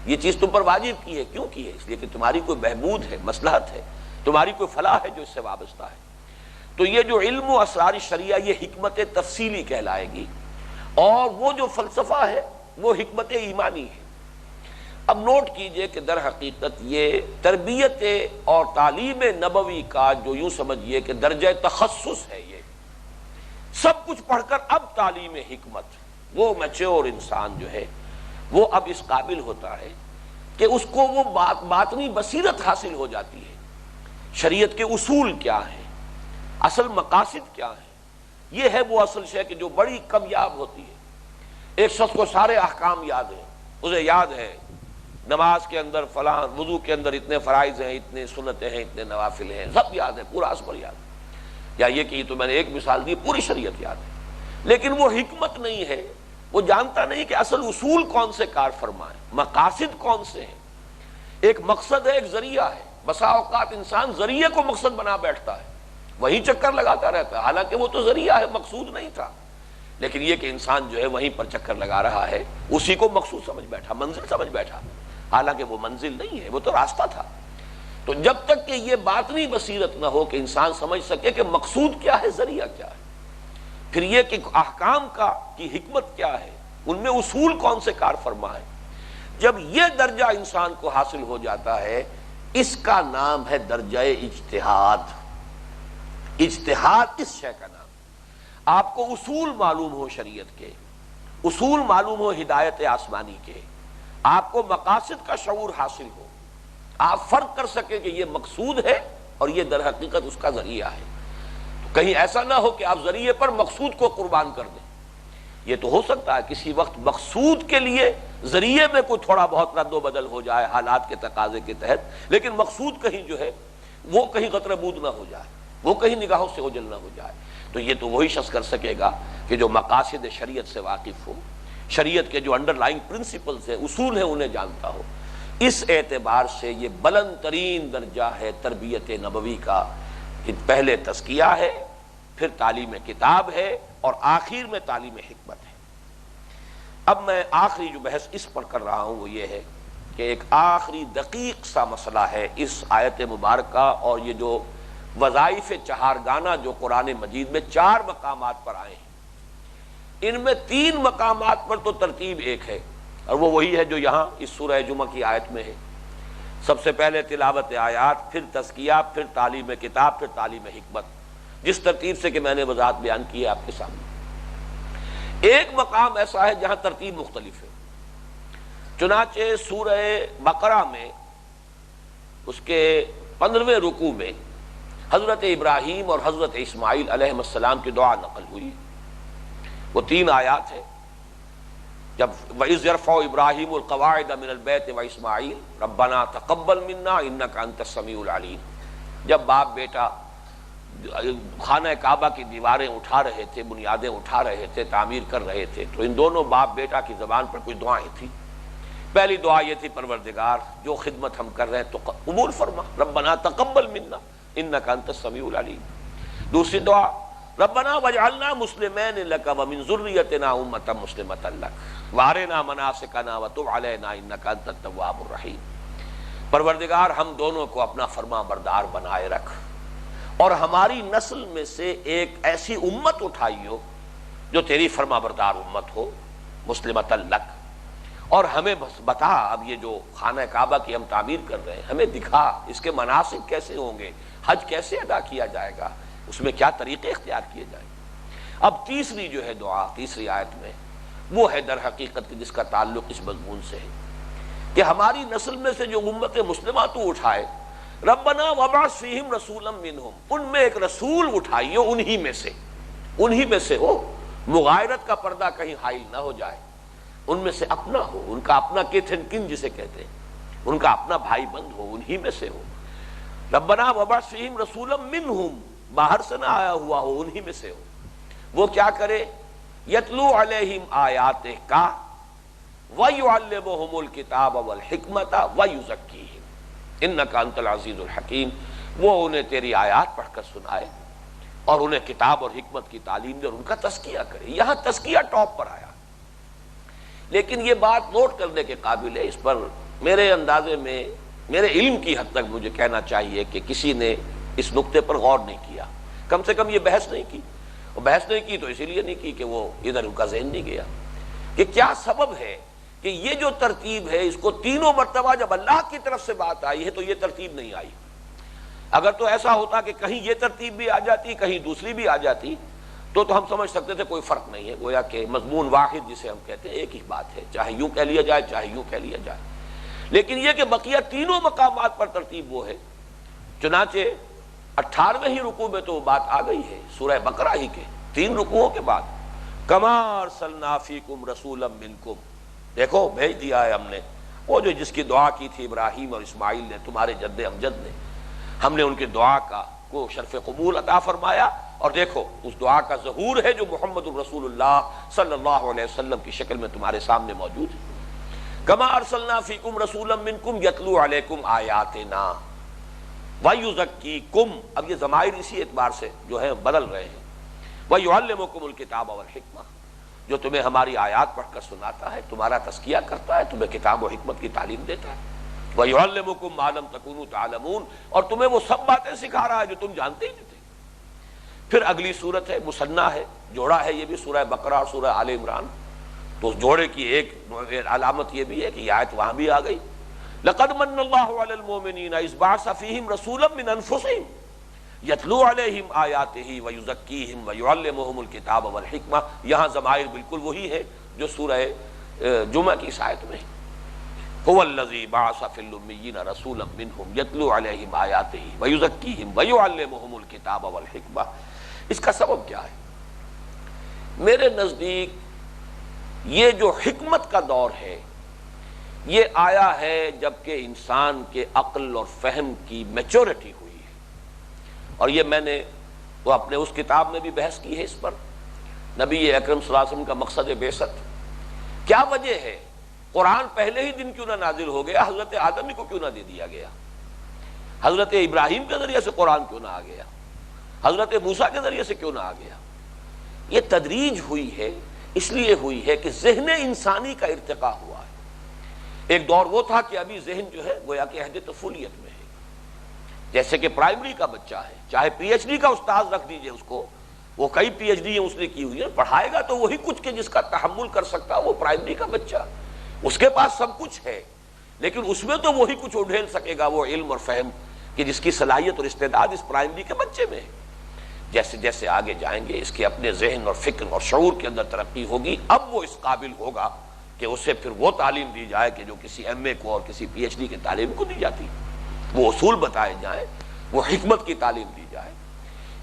A: یہ چیز تم پر واجب کی ہے، کیوں کی ہے؟ اس لیے کہ تمہاری کوئی بہبود ہے، مصلحت ہے، تمہاری کوئی فلاح ہے جو اس سے وابستہ ہے۔ تو یہ جو علم و اسرار الشریعہ یہ حکمت تفصیلی کہلائے گی، اور وہ جو فلسفہ ہے وہ حکمت ایمانی ہے۔ اب نوٹ کیجئے کہ در حقیقت یہ تربیت اور تعلیم نبوی کا جو یوں سمجھیے کہ درجہ تخصص ہے، یہ سب کچھ پڑھ کر اب تعلیم حکمت، وہ میچور انسان جو ہے وہ اب اس قابل ہوتا ہے کہ اس کو وہ باطنی بصیرت حاصل ہو جاتی ہے، شریعت کے اصول کیا ہیں، اصل مقاصد کیا ہیں۔ یہ ہے وہ اصل شے کہ جو بڑی کمیاب ہوتی ہے۔ ایک شخص کو سارے احکام یاد ہیں، اسے یاد ہے نماز کے اندر فلاں، وضو کے اندر اتنے فرائض ہیں، اتنے سنتیں ہیں، اتنے نوافل ہیں، سب یاد ہے، پورا اصل یاد ہے، یا یہ کہ تو میں نے ایک مثال دی، پوری شریعت یاد ہے، لیکن وہ حکمت نہیں ہے، وہ جانتا نہیں کہ اصل اصول کون سے کار فرما ہے، مقاصد کون سے ہیں۔ ایک مقصد ہے، ایک ذریعہ ہے. بسا اوقات انسان ذریعے کو مقصد بنا بیٹھتا ہے، وہیں چکر لگاتا رہتا ہے، حالانکہ وہ تو ذریعہ ہے، مقصود نہیں تھا. لیکن یہ کہ انسان جو ہے وہیں پر چکر لگا رہا ہے، اسی کو مقصود سمجھ بیٹھا، منزل سمجھ بیٹھا، حالانکہ وہ منزل نہیں ہے، وہ تو راستہ تھا. تو جب تک کہ یہ باطنی بصیرت نہ ہو کہ انسان سمجھ سکے کہ مقصود کیا ہے، ذریعہ کیا ہے، پھر یہ کہ احکام کی حکمت کیا ہے، ان میں اصول کون سے کار فرما ہے، جب یہ درجہ انسان کو حاصل ہو جاتا ہے، اس کا نام ہے درجہ اجتہاد. اجتہاد اس شے کا نام. آپ کو اصول معلوم ہو شریعت کے، اصول معلوم ہو ہدایت آسمانی کے، آپ کو مقاصد کا شعور حاصل ہو، آپ فرق کر سکیں کہ یہ مقصود ہے اور یہ در حقیقت اس کا ذریعہ ہے. تو کہیں ایسا نہ ہو کہ آپ ذریعے پر مقصود کو قربان کر دیں. یہ تو ہو سکتا ہے کسی وقت مقصود کے لیے ذریعے میں کوئی تھوڑا بہت رد و بدل ہو جائے حالات کے تقاضے کے تحت، لیکن مقصود کہیں جو ہے وہ کہیں قطر بود نہ ہو جائے، وہ کہیں نگاہوں سے اوجھل نہ ہو جائے. تو یہ تو وہی شخص کر سکے گا کہ جو مقاصد شریعت سے واقف ہو، شریعت کے جو انڈر لائنگ پرنسپلز ہیں، اصول ہیں، انہیں جانتا ہو. اس اعتبار سے یہ بلند ترین درجہ ہے تربیت نبوی کا، کہ پہلے تزکیہ ہے، پھر تعلیم کتاب ہے، اور آخر میں تعلیم حکمت ہے. اب میں آخری جو بحث اس پر کر رہا ہوں وہ یہ ہے کہ ایک آخری دقیق سا مسئلہ ہے اس آیت مبارکہ اور یہ جو وظائف چہارگانہ جو قرآن مجید میں 4 مقامات پر آئے ہیں، ان میں 3 مقامات پر تو ترتیب ایک ہے، اور وہ وہی ہے جو یہاں اس سورہ جمعہ کی آیت میں ہے. سب سے پہلے تلاوت آیات، پھر تزکیہ، پھر تعلیم کتاب، پھر تعلیم حکمت، جس ترتیب سے کہ میں نے وضاحت بیان کی ہے آپ کے سامنے. ایک مقام ایسا ہے جہاں ترتیب مختلف ہے. چنانچہ سورہ بقرہ میں اس کے 15ویں رکوع میں حضرت ابراہیم اور حضرت اسماعیل علیہ السلام کی دعا نقل ہوئی. وہ 3 آیات ہیں. جب وَإِذْ يَرْفَعُ إِبْرَاهِيمُ الْقَوَاعِدَ مِنَ الْبَيْتِ وَإِسْمَاعِيلُ رَبَّنَا تَقَبَّلْ مِنَّا إِنَّكَ أَنْتَ السَّمِيعُ الْعَلِيمُ. جب باپ بیٹا خانہ کعبہ کی دیواریں اٹھا رہے تھے، بنیادیں اٹھا رہے تھے، تعمیر کر رہے تھے، تو ان دونوں باپ بیٹا کی زبان پر کچھ دعائیں تھیں. پہلی دعا یہ تھی، پروردگار جو خدمت ہم کر رہے ہیں تو قبول فرما، ربنا تقبل منا انک انت السمیع العلیم. دوسری دعا، ربنا واجعلنا مسلمین لک ومن ذریتنا امۃ مسلمۃ لک وارنا مناسکنا وتب علینا انک انت التواب الرحیم. پروردگار ہم دونوں کو اپنا فرما بردار بنائے رکھ، اور ہماری نسل میں سے ایک ایسی امت اٹھائی ہو جو تیری فرما بردار امت ہو، مسلمۃ لک. اور ہمیں بس بتا، اب یہ جو خانہ کعبہ کی ہم تعمیر کر رہے ہیں، ہمیں دکھا اس کے مناسک کیسے ہوں گے، حج کیسے ادا کیا جائے گا، اس میں کیا طریقے اختیار کیے جائیں گے. اب تیسری جو ہے دعا تیسری آیت میں، وہ ہے در حقیقت جس کا تعلق اس مضمون سے ہے کہ ہماری نسل میں سے جو امت مسلمہ تو اٹھائے، ربنا وابعث فیہم رسولا منہم، ان میں ایک رسول اٹھائیو، انہی میں سے ہو، مغایرت کا پردہ کہیں حائل نہ ہو جائے، ان میں سے اپنا ہو، ان کا اپنا کیتھ اینڈ کن جسے کہتے ہیں، ان کا اپنا بھائی بند ہو، انہی میں سے ہو. ربنا وابعث فیہم رسولا منہم، باہر سے نہ آیا ہوا ہو، انہی میں سے ہو. وہ کیا کرے، یتلو علیہم آیاتک ویعلمہم الکتاب والحکمت ویزکیہم انک انت العزیز الحکیم. وہ انہیں تیری آیات پڑھ کر سنائے اور انہیں کتاب اور حکمت کی تعلیم دے اور ان کا تزکیہ کرے. یہاں تزکیہ ٹاپ پر آیا. لیکن یہ بات نوٹ کرنے کے قابل ہے، اس پر میرے اندازے میں، میرے علم کی حد تک مجھے کہنا چاہیے کہ کسی نے اس نقطے پر غور نہیں کیا، کم سے کم یہ بحث نہیں کی. اور بحث نہیں کی تو اسی لیے نہیں کی کہ وہ ادھر ان کا ذہن نہیں گیا کہ کیا سبب ہے کہ یہ جو ترتیب ہے اس کو تینوں مرتبہ جب اللہ کی طرف سے بات آئی ہے تو یہ ترتیب نہیں آئی. اگر تو ایسا ہوتا کہ کہیں یہ ترتیب بھی آ جاتی کہیں دوسری بھی آ جاتی تو ہم سمجھ سکتے تھے کوئی فرق نہیں ہے، گویا کہ مضمون واحد جسے ہم کہتے ہیں ایک ہی بات ہے، چاہے یوں کہہ لیا جائے چاہے یوں کہہ لیا جائے. لیکن یہ کہ بقیہ تینوں مقامات پر ترتیب وہ ہے. چنانچہ 18ویں ہی رکوع میں تو وہ بات آ گئی ہے، سورہ بقرہ ہی کے 3 رکوعوں کے بعد، کما ارسلنا فیکم رسولا منکم، دیکھو بھیج دیا ہے ہم نے. وہ جو جس کی دعا کی تھی ابراہیم اور اسماعیل نے، تمہارے جد امجد نے، ہم نے ان کی دعا کو شرف قبول عطا فرمایا. اور دیکھو اس دعا کا ظہور ہے جو محمد الرسول اللہ صلی اللہ علیہ وسلم کی شکل میں تمہارے سامنے موجود ہے. کما ارسلنا فیکم رسولا منکم یتلو علیکم آیاتنا ویزکیکم، اب یہ ضمائر اسی اعتبار سے جو ہے بدل رہے ہیں، ویعلمکم الکتاب والحکمہ، جو تمہیں ہماری آیات پڑھ کر سناتا ہے، تمہارا تزکیہ کرتا ہے، تمہیں کتاب و حکمت کی تعلیم دیتا ہے، وَيُعَلِّمُكُم مَّا لَمْ تَكُونُوا تَعْلَمُونَ، اور تمہیں وہ سب باتیں سکھا رہا ہے جو تم جانتے ہی نہیں تھے۔ پھر اگلی صورت ہے مثنیٰ ہے، جوڑا ہے، یہ بھی سورہ بقرہ اور سورہ آل عمران، تو اس جوڑے کی ایک علامت یہ بھی ہے کہ یہ آیت وہاں بھی آ گئی، لَقَدْ مَنَّ اللَّهُ عَلَى الْمُؤْمِنِينَ إِذْ بَعَثَ فِيهِمْ رَسُولًا مِّنْ أَنفُسِهِمْ يَتْلُو عَلَيْهِمْ آيَاتِهِ وَيُزَكِّيهِمْ وَيُعَلِّمُهُمُ الْكِتَابَ وَالْحِكْمَةَ، یہاں ضمائر بالکل وہی ہے جو سورہ جمعہ کی اس آیت میں ہے، هو الذي بعث في الأميين رسولا منهم يتلو عليهم آياته ويزكيهم ويعلمهم الكتاب والحكمة۔ اس کا سبب کیا ہے؟ میرے نزدیک یہ جو حکمت کا دور ہے یہ آیا ہے جبکہ انسان کے عقل اور فہم کی میچورٹی ہوئی ہے، اور یہ میں نے وہ اپنے اس کتاب میں بھی بحث کی ہے اس پر، نبی اکرم صلی اللہ علیہ وسلم کا مقصد بعثت کیا وجہ ہے؟ قرآن پہلے ہی دن کیوں نہ نازل ہو گیا؟ حضرت آدم کو کیوں نہ دے دیا گیا؟ حضرت ابراہیم کے ذریعے سے قرآن کیوں نہ آ گیا؟ حضرت موسیٰ کے ذریعے سے کیوں نہ آ گیا؟ یہ تدریج ہوئی ہے، اس لیے ہوئی ہے کہ ذہن انسانی کا ارتقاء ہوا ہے۔ ایک دور وہ تھا کہ ابھی ذہن جو ہے گویا کہ عہد طفولیت میں ہے، جیسے کہ پرائمری کا بچہ ہے، چاہے پی ایچ ڈی کا استاذ رکھ دیجئے اس کو، وہ کئی پی ایچ ڈی اس نے کی ہوئی ہے، پڑھائے گا تو وہی کچھ کہ جس کا تحمل کر سکتا وہ پرائمری کا بچہ، اس کے پاس سب کچھ ہے لیکن اس میں تو وہی کچھ اڈھیل سکے گا وہ علم اور فہم کہ جس کی صلاحیت اور استعداد اس پرائمری کے بچے میں ہے۔ جیسے جیسے آگے جائیں گے اس کے اپنے ذہن اور فکر اور شعور کے اندر ترقی ہوگی، اب وہ اس قابل ہوگا کہ اسے پھر وہ تعلیم دی جائے کہ جو کسی ایم اے کو اور کسی پی ایچ ڈی کے طالب کو دی جاتی، وہ اصول بتائے جائیں، وہ حکمت کی تعلیم دی جائے۔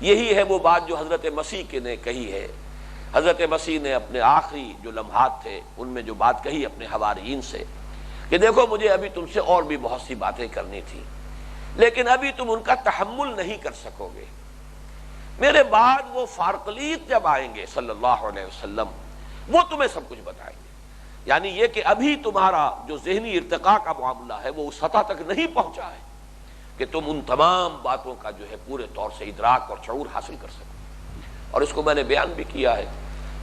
A: یہی ہے وہ بات جو حضرت مسیح نے کہی ہے۔ حضرت مسیح نے اپنے آخری جو لمحات تھے ان میں جو بات کہی اپنے حواریین سے کہ دیکھو مجھے ابھی تم سے اور بھی بہت سی باتیں کرنی تھی لیکن ابھی تم ان کا تحمل نہیں کر سکو گے، میرے بعد وہ فارقلیت جب آئیں گے صلی اللہ علیہ وسلم وہ تمہیں سب کچھ بتائیں گے۔ یعنی یہ کہ ابھی تمہارا جو ذہنی ارتقاء کا معاملہ ہے وہ اس سطح تک نہیں پہنچا ہے کہ تم ان تمام باتوں کا جو ہے پورے طور سے ادراک اور شعور حاصل کر سکو۔ اور اس کو میں نے بیان بھی کیا ہے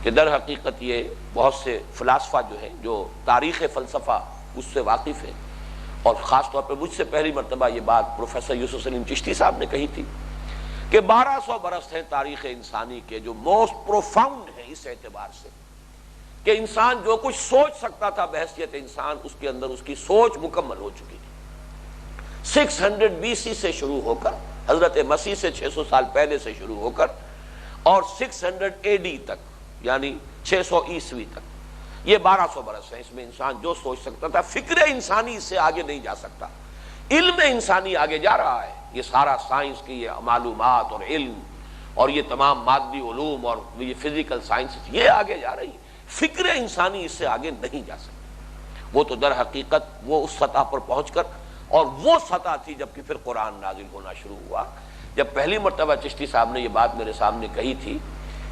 A: کہ در حقیقت یہ بہت سے فلاسفہ جو ہیں جو تاریخ فلسفہ اس سے واقف ہیں، اور خاص طور پہ مجھ سے پہلی مرتبہ یہ بات پروفیسر یوسف سلیم چشتی صاحب نے کہی تھی کہ 1200 برس ہیں تاریخ انسانی کے جو موسٹ پروفاؤنڈ ہیں اس اعتبار سے کہ انسان جو کچھ سوچ سکتا تھا بحیثیت انسان اس کے اندر اس کی سوچ مکمل ہو چکی تھی۔ 600 BC سے شروع ہو کر حضرت مسیح سے 600 سال پہلے سے شروع ہو کر اور 600 AD تک یعنی 600 عیسوی تک یہ 1200 برس ہیں، اس میں انسان جو سوچ سکتا تھا، فکر انسانی اس سے آگے نہیں جا سکتا، علم انسانی آگے جا رہا ہے، یہ سارا سائنس کی یہ معلومات اور علم اور یہ تمام مادی علوم اور یہ فزیکل سائنس یہ آگے جا رہی ہے، فکر انسانی اس سے آگے نہیں جا سکتا۔ وہ تو در حقیقت وہ اس سطح پر پہنچ کر، اور وہ سطح تھی جب کہ پھر قرآن نازل ہونا شروع ہوا۔ جب پہلی مرتبہ چشتی صاحب نے یہ بات میرے سامنے کہی تھی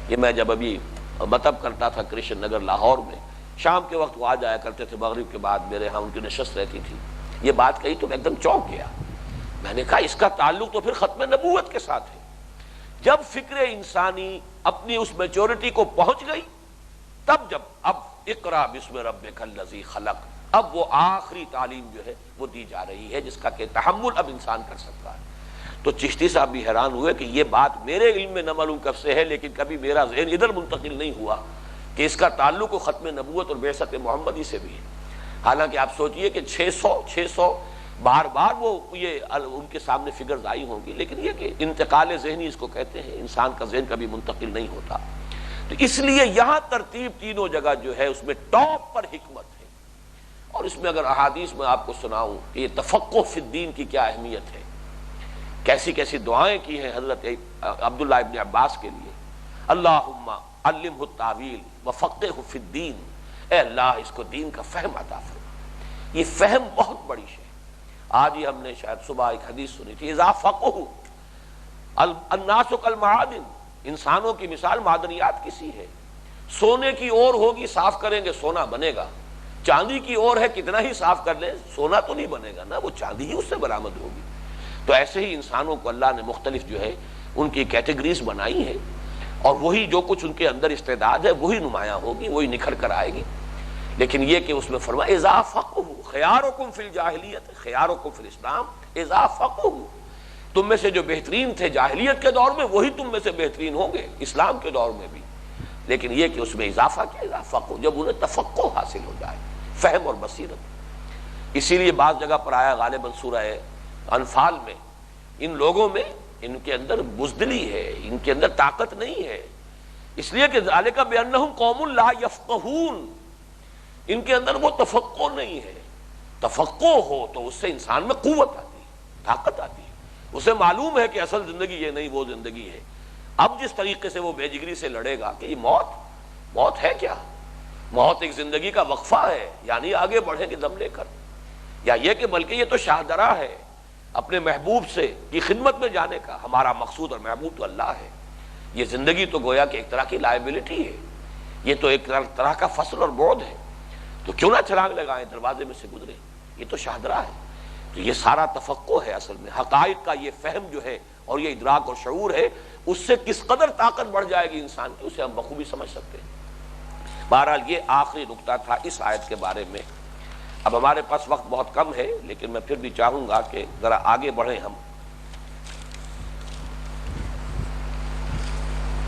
A: کہ میں جب ابھی مطلب کرتا تھا کرشن نگر لاہور میں، شام کے وقت وہ آ جایا کرتے تھے، مغرب کے بعد میرے ہاں ان کی نشست رہتی تھی، یہ بات کہی تو میں ایک دم چونک گیا۔ میں نے کہا اس کا تعلق تو پھر ختم نبوت کے ساتھ ہے۔ جب فکر انسانی اپنی اس میچورٹی کو پہنچ گئی تب جب اب اقرا بسم ربک الذی خلق، اب وہ آخری تعلیم جو ہے وہ دی جا رہی ہے جس کا کہ تحمل اب انسان کر سکتا ہے۔ تو چشتی صاحب بھی حیران ہوئے کہ یہ بات میرے علم میں نہ معلوم کب سے ہے، لیکن کبھی میرا ذہن ادھر منتقل نہیں ہوا کہ اس کا تعلق ختم نبوت اور بعثت محمدی سے بھی ہے۔ حالانکہ آپ سوچئے کہ 600 بار بار وہ یہ ان کے سامنے فگرز آئی ہوں گی، لیکن یہ کہ انتقال ذہنی اس کو کہتے ہیں، انسان کا ذہن کبھی منتقل نہیں ہوتا۔ تو اس لیے یہاں ترتیب تینوں جگہ جو ہے اس میں ٹاپ پر حکمت ہے، اور اس میں اگر احادیث میں آپ کو سناؤں کہ یہ تفقہ فی الدین کی کیا اہمیت ہے، کیسی کیسی دعائیں کی ہیں حضرت عبداللہ ابن عباس کے لیے، اللہم علمہ التاویل وفقہہ فی الدین، اے اللہ اس کو دین کا فہم عطا فرما۔ یہ فہم بہت بڑی شے۔ آج ہی ہم نے شاید صبح ایک حدیث سنی تھی، اذا فقہوا الناس کالمعادن، انسانوں کی مثال معدنیات کسی ہے، سونے کی اور ہوگی، صاف کریں گے سونا بنے گا، چاندی کی اور ہے، کتنا ہی صاف کر لیں سونا تو نہیں بنے گا نا، وہ چاندی ہی اس سے برآمد ہوگی۔ تو ایسے ہی انسانوں کو اللہ نے مختلف جو ہے ان کی کیٹیگریز بنائی ہیں، اور وہی جو کچھ ان کے اندر استعداد ہے وہی نمایاں ہوگی، وہی نکھر کر آئے گی۔ لیکن یہ کہ اس میں فرمایا اذا فقہوا خیارکم فی الجاہلیت خیارکم فی الاسلام اذا فقہوا، تم میں سے جو بہترین تھے جاہلیت کے دور میں وہی تم میں سے بہترین ہوں گے اسلام کے دور میں بھی۔ لیکن یہ کہ اس میں اضافہ کیا، اذا فقہوا، جب انہیں تفقہ حاصل ہو جائے، فہم اور بصیرت۔ اسی لیے بعض جگہ پر آیا غالباً سورہ انفال میں، ان لوگوں میں ان کے اندر بزدلی ہے، ان کے اندر طاقت نہیں ہے، اس لیے کہ ذالک بانہم قوم لا یفقہون، ان کے اندر وہ تفقہ نہیں ہے۔ تفقہ ہو تو اس سے انسان میں قوت آتی ہے، طاقت آتی ہے، اسے معلوم ہے کہ اصل زندگی یہ نہیں وہ زندگی ہے۔ اب جس طریقے سے وہ بے جگری سے لڑے گا کہ یہ موت ہے کیا، موت ایک زندگی کا وقفہ ہے، یعنی آگے بڑھیں گے دم لے کر، یا یہ کہ بلکہ یہ تو شاہدرہ ہے اپنے محبوب سے کی خدمت میں جانے کا، ہمارا مقصود اور محبوب تو اللہ ہے۔ یہ زندگی تو گویا کہ ایک طرح کی لائبلٹی ہے، یہ تو ایک طرح کا فصل اور بعد ہے، تو کیوں نہ چھلانگ لگائیں دروازے میں سے گزرے، یہ تو شاہدرہ ہے۔ تو یہ سارا تفقہ ہے اصل میں، حقائق کا یہ فہم جو ہے اور یہ ادراک اور شعور ہے، اس سے کس قدر طاقت بڑھ جائے گی انسان کی، اسے ہم بخوبی سمجھ سکتے ہیں۔ بہرحال یہ آخری نقطہ تھا اس آیت کے بارے میں۔ اب ہمارے پاس وقت بہت کم ہے، لیکن میں پھر بھی چاہوں گا کہ ذرا آگے بڑھیں ہم۔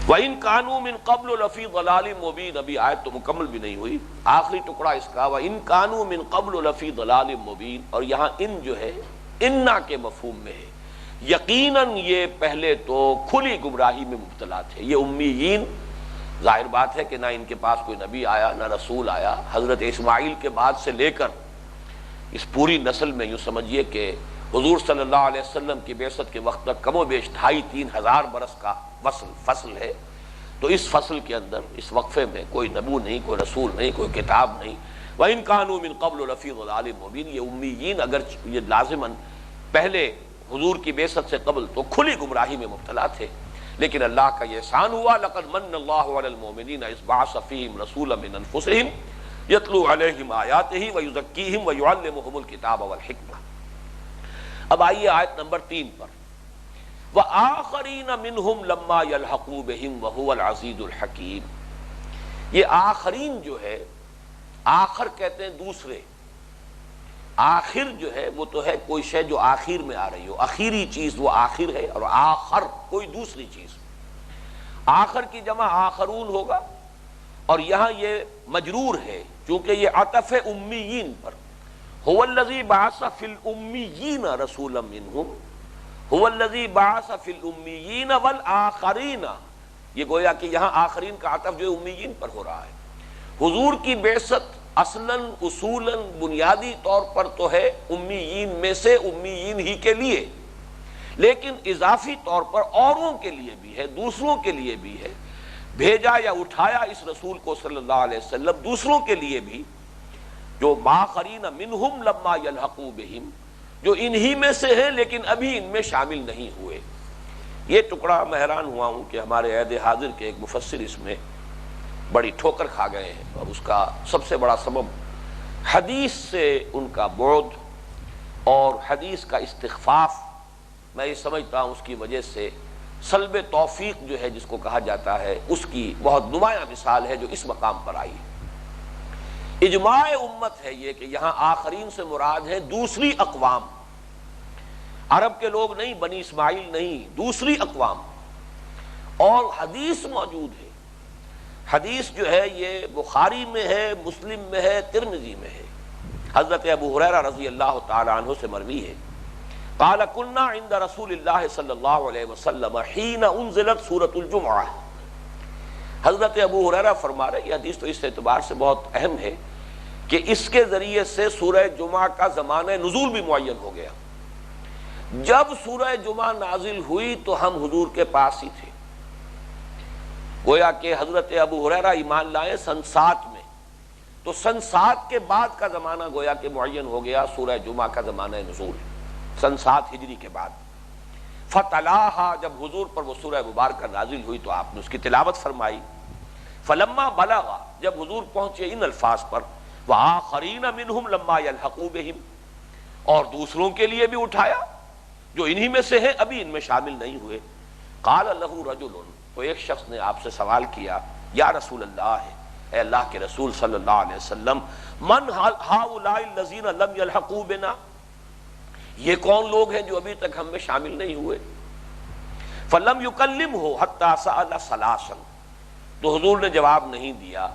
A: وَإِن كَانُوا مِن قَبْلُ لَفِي ضَلَالٍ مُبِينٍ، ابھی آیت تو مکمل بھی نہیں ہوئی، آخری ٹکڑا اس کا وَإِن كَانُوا مِن قَبْلُ لَفِي ضَلَالٍ مُبِينٍ، اور یہاں ان جو ہے انا کے مفہوم میں ہے، یقیناً یہ پہلے تو کھلی گمراہی میں مبتلا تھے۔ یہ امیین، ظاہر بات ہے کہ نہ ان کے پاس کوئی نبی آیا نہ رسول آیا، حضرت اسماعیل کے بعد سے لے کر اس پوری نسل میں یوں سمجھیے کہ حضور صلی اللہ علیہ وسلم کی بعثت کے وقت تک کم و بیش 2,500-3 ہزار برس کا فصل ہے۔ تو اس فصل کے اندر اس وقفے میں کوئی نبی نہیں، کوئی رسول نہیں، کوئی کتاب نہیں۔ وَإِن كَانُوا مِن قَبْلُ لَفِي ضَلَالٍ مُبِينٍ، یہ امیین اگر یہ لازماً پہلے حضور کی بعثت سے قبل تو کھلی گمراہی میں مبتلا تھے، لیکن اللہ کا یہ احسان ہوا لَقَدْ مَنَّ اللَّهُ عَلَى الْمُؤْمِنِينَ إِذْ بَعَثَ فِيهِمْ رَسُولًا مِّنْ أَنفُسِهِمْ يَتْلُو عَلَيْهِمْ آيَاتِهِ وَيُزَكِّيهِمْ وَيُعَلِّمُهُمُ الْكِتَابَ وَالْحِكْمَةَ۔ اب آئیے آیت نمبر 3 پر، وَآخَرِينَ مِنْهُمْ لَمَّا يَلْحَقُوا بِهِمْ وَهُوَ الْعَزِيزُ الْحَكِيمُ۔ یہ آخرین جو ہے، آخر کہتے ہیں دوسرے، آخر جو ہے وہ تو ہے کوئی شے جو آخر میں آ رہی ہو، آخری چیز وہ آخر ہے، اور آخر کوئی دوسری چیز۔ آخر کی جمع آخرون ہوگا، اور یہاں یہ مجرور ہے چونکہ یہ عطف ہے امیین پر۔ هو الذی بعث فی الامیین رسولا منہم، هو الذی بعث فی الامیین والآخرین، یہ گویا کہ یہاں آخرین کا عطف جو امیین پر ہو رہا ہے۔ حضور کی بعثت اصلاً اصولاً بنیادی طور پر تو ہے امیین میں سے امیین ہی کے لیے، لیکن اضافی طور پر اوروں کے لیے بھی ہے، دوسروں کے لیے بھی ہے۔ بھیجا یا اٹھایا اس رسول کو صلی اللہ علیہ وسلم دوسروں کے لیے بھی، جو ماخرین منہم لما یلحقوا بہم، جو انہی میں سے ہیں لیکن ابھی ان میں شامل نہیں ہوئے۔ یہ ٹکڑا میں حیران ہوا ہوں کہ ہمارے عہد حاضر کے ایک مفسر اس میں بڑی ٹھوکر کھا گئے ہیں، اور اس کا سب سے بڑا سبب حدیث سے ان کا بعد اور حدیث کا استخفاف، میں یہ سمجھتا ہوں اس کی وجہ سے سلب توفیق جو ہے جس کو کہا جاتا ہے، اس کی بہت نمایاں مثال ہے جو اس مقام پر آئی ہے۔ اجماع امت ہے یہ کہ یہاں آخرین سے مراد ہے دوسری اقوام، عرب کے لوگ نہیں، بنی اسماعیل نہیں، دوسری اقوام۔ اور حدیث موجود ہے، حدیث جو ہے یہ بخاری میں ہے، مسلم میں ہے، ترمذی میں ہے۔ حضرت ابو ہریرہ رضی اللہ تعالی عنہ سے مروی ہے، قال كنا عند رسول اللہ صلی اللہ علیہ وسلم حين انزلت سورۃ الجمعہ۔ حضرت ابو ہریرہ فرما رہے، یہ حدیث تو اس اعتبار سے بہت اہم ہے کہ اس کے ذریعے سے سورہ جمعہ کا زمانہ نزول بھی معین ہو گیا۔ جب سورہ جمعہ نازل ہوئی تو ہم حضور کے پاس ہی تھے، گویا کہ حضرت ابو ہریرہ ایمان لائے سن 7 میں، تو سن 7 کے بعد کا زمانہ گویا کہ معین ہو گیا سورہ جمعہ کا زمانہ نزول، سن 7 ہجری کے بعد۔ فتلاہا، جب حضور پر وہ سورہ مبارکہ نازل ہوئی تو آپ نے اس کی تلاوت فرمائی۔ فلما بلغ، جب حضور پہنچے ان الفاظ پر، وآخرین منہم لما یلحقوا بہم، اور دوسروں کے لیے بھی اٹھایا جو انہی میں سے ہیں ابھی ان میں شامل نہیں ہوئے۔ قال لہ رجل، تو ایک شخص نے آپ سے سوال کیا، یا رسول اللہ، اے اللہ کے رسول صلی اللہ علیہ وسلم، من ہؤلاء الذین لم یلحقوا بنا، یہ کون لوگ ہیں جو ابھی تک ہم میں شامل نہیں ہوئے؟ فلم یکلمہ حتی سأل ثلاثا، تو حضور نے جواب نہیں دیا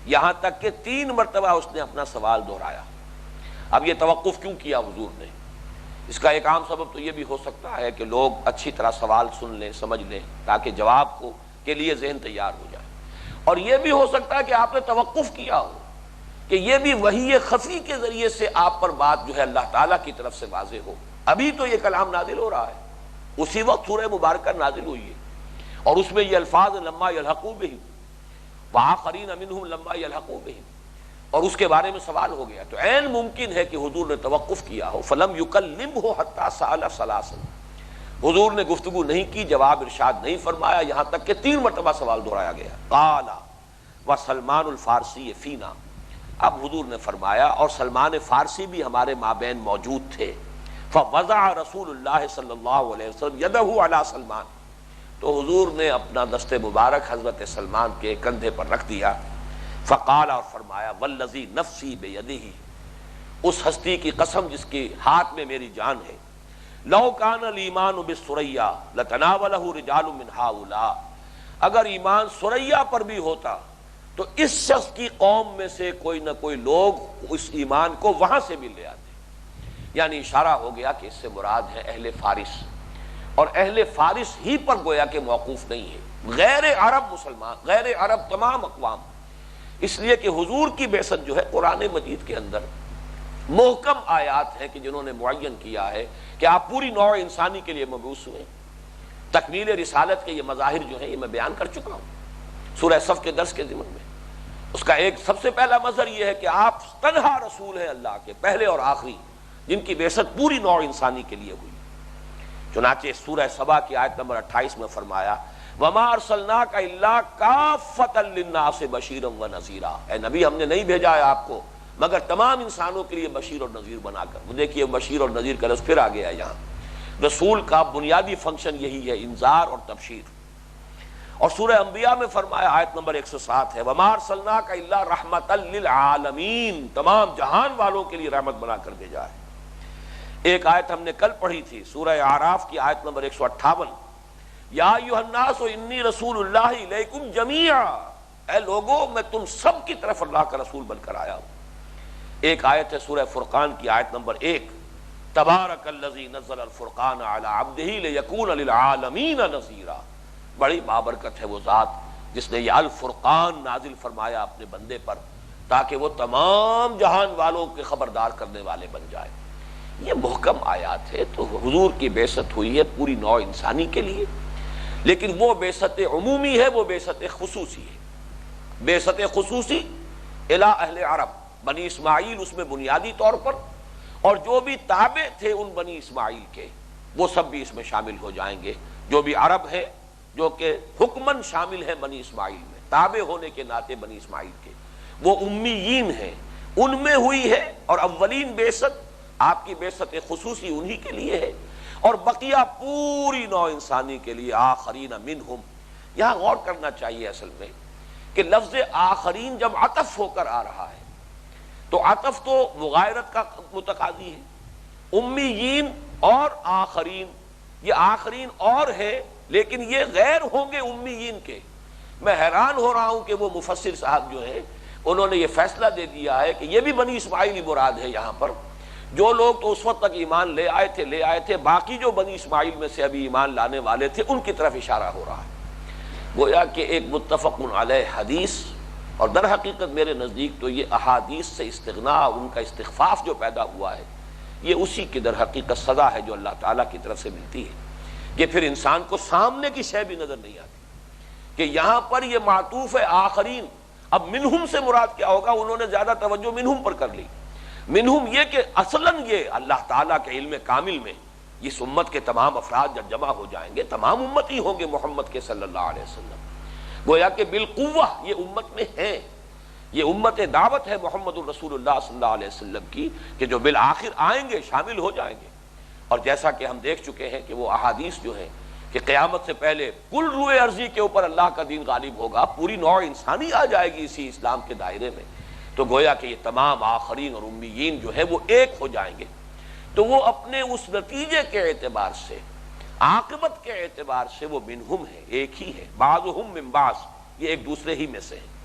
A: یہاں تک کہ 3 مرتبہ اس نے اپنا سوال دہرایا۔ اب یہ توقف کیوں کیا حضور نے؟ اس کا ایک عام سبب تو یہ بھی ہو سکتا ہے کہ لوگ اچھی طرح سوال سن لیں، سمجھ لیں، تاکہ جواب کے لیے ذہن تیار ہو جائے، اور یہ بھی ہو سکتا ہے کہ آپ نے توقف کیا ہو کہ یہ بھی وحی خفی کے ذریعے سے آپ پر بات جو ہے اللہ تعالیٰ کی طرف سے واضح ہو۔ ابھی تو یہ کلام نازل ہو رہا ہے، اسی وقت سورہ مبارکہ نازل ہوئی ہے، اور اس میں یہ الفاظ لما یلحقوا بہم وآخرین منہم لما یلحقوا بہم، اور اس کے بارے میں سوال ہو گیا، تو عین ممکن ہے کہ حضور نے توقف کیا ہو۔ فلم یکلمہ حتی سأل ثلاثا، حضور نے گفتگو نہیں کی، جواب ارشاد نہیں فرمایا، یہاں تک کہ 3 مرتبہ سوال دہرایا گیا۔ قال وسلمان الفارسی فینا، اب حضور نے فرمایا اور سلمان فارسی بھی ہمارے مابین موجود تھے۔ فوضع رسول اللہ صلی اللہ علیہ وسلم یدہ علی سلمان، تو حضور نے اپنا دست مبارک حضرت سلمان کے کندھے پر رکھ دیا۔ فقال، اور فرمایا، والذی نفسی بیدہ، اس ہستی کی قسم جس کے ہاتھ میں میری جان ہے، لو کان الایمان بالثریا لتناولہ رجال من ہؤلاء، اگر ایمان ثریا پر بھی ہوتا تو اس شخص کی قوم میں سے کوئی نہ کوئی لوگ اس ایمان کو وہاں سے بھی لے آتے۔ یعنی اشارہ ہو گیا کہ اس سے مراد ہے اہل فارس، اور اہل فارس ہی پر گویا کہ موقوف نہیں ہے، غیر عرب مسلمان، غیر عرب تمام اقوام، اس لیے کہ حضور کی بعثت جو ہے قرآن مجید کے اندر محکم آیات ہیں کہ جنہوں نے معین کیا ہے کہ آپ پوری نوع انسانی کے لیے مبعوث ہوئے۔ تکمیل رسالت کے یہ مظاہر جو ہیں یہ میں بیان کر چکا ہوں سورہ صف کے درس کے ضمن میں۔ اس کا ایک سب سے پہلا مظہر یہ ہے کہ آپ تنہا رسول ہیں اللہ کے، پہلے اور آخری، جن کی بعثت پوری نوع انسانی کے لیے ہوئی۔ چنانچہ سورہ سبا کی آیت نمبر 28 میں فرمایا، وَمَا أَرْسَلْنَاكَ إِلَّا كَافَّةً لِلنَّاسِ بَشِيرًا وَنَذِيرًا، اے نبی ہم نے نہیں بھیجا ہے آپ کو مگر تمام انسانوں کے لیے بشیر اور نذیر بنا کر۔ وہ دیکھیے بشیر اور نذیر کا لفظ پھر آ گیا ہے یہاں۔ رسول کا بنیادی فنکشن یہی ہے، انذار اور تبشیر۔ اور سورہ انبیاء میں فرمایا، آیت نمبر 107 ہے، وَمَا أَرْسَلْنَاكَ إِلَّا رَحْمَةً لِلْعَالَمِينَ، تمام جہان والوں کے لیے رحمت بنا کر بھیجا ہے۔ ایک آیت ہم نے کل پڑھی تھی، سورہ اعراف کی آیت نمبر 158، یا ایھا الناس انی رسول اللہ الیکم جمیعا، اے لوگو میں تم سب کی طرف اللہ کا رسول بن کر آیا ہوں۔ ایک آیت ہے سورہ فرقان کی آیت نمبر 1، تبارک الذی نزل الفرقان علی عبدہ لیکون للعالمین نذیرا، بڑی بابرکت ہے وہ ذات جس نے یہ الفرقان نازل فرمایا اپنے بندے پر تاکہ وہ تمام جہان والوں کے خبردار کرنے والے بن جائے۔ یہ محکم آیات ہے۔ تو حضور کی بعثت ہوئی ہے پوری نوع انسانی کے لیے، لیکن وہ بعثت عمومی ہے، وہ بعثت خصوصی ہے۔ بعثت خصوصی الی اہل عرب، بنی اسماعیل اس میں بنیادی طور پر، اور جو بھی تابع تھے ان بنی اسماعیل کے وہ سب بھی اس میں شامل ہو جائیں گے۔ جو بھی عرب ہے جو کہ حکماً شامل ہیں بنی اسماعیل میں، تابع ہونے کے ناطے بنی اسماعیل کے، وہ امیین ہیں، ان میں ہوئی ہے، اور اولین بعثت آپ کی بعثت خصوصی انہی کے لیے ہے، اور بقیہ پوری نوع انسانی کے لیے۔ آخرین منہم، یہاں غور کرنا چاہیے اصل میں کہ لفظ آخرین جب عطف ہو کر آ رہا ہے تو عطف تو مغایرت کا متقاضی ہے۔ امیین اور آخرین، یہ آخرین اور ہے لیکن یہ غیر ہوں گے امیین کے۔ میں حیران ہو رہا ہوں کہ وہ مفسر صاحب جو ہیں انہوں نے یہ فیصلہ دے دیا ہے کہ یہ بھی بنی اسماعیل مراد ہے یہاں پر۔ جو لوگ تو اس وقت تک ایمان لے آئے تھے، باقی جو بنی اسماعیل میں سے ابھی ایمان لانے والے تھے ان کی طرف اشارہ ہو رہا ہے۔ گویا کہ ایک متفق علیہ حدیث، اور در حقیقت میرے نزدیک تو یہ احادیث سے استغنا، ان کا استخفاف جو پیدا ہوا ہے، یہ اسی کی در حقیقت سزا ہے جو اللہ تعالیٰ کی طرف سے ملتی ہے۔ یہ پھر انسان کو سامنے کی شے بھی نظر نہیں آتی کہ یہاں پر یہ معطوف ہے آخرین۔ اب منہم سے مراد کیا ہوگا؟ انہوں نے زیادہ توجہ منہم پر کر لی۔ منہم یہ کہ اصلاً یہ اللہ تعالیٰ کے علم کامل میں اس امت کے تمام افراد جب جمع ہو جائیں گے، تمام امتی ہوں گے محمد کے صلی اللہ علیہ وسلم، گویا کہ بالقوہ یہ امت میں ہیں، یہ امت دعوت ہے محمد الرسول اللہ صلی اللہ علیہ وسلم کی کہ جو بالآخر آئیں گے شامل ہو جائیں گے. اور جیسا کہ ہم دیکھ چکے ہیں کہ وہ احادیث جو ہیں کہ قیامت سے پہلے کل روئے ارضی کے اوپر اللہ کا دین غالب ہوگا، پوری نوع انسانی آ جائے گی اسی اسلام کے دائرے میں، تو گویا کہ یہ تمام آخرین اور امیین جو ہے وہ ایک ہو جائیں گے. تو وہ اپنے اس نتیجے کے اعتبار سے، عاقبت کے اعتبار سے وہ منہم ہے، ایک ہی ہے. بعضهم من بعض، یہ ایک دوسرے ہی میں سے ہے.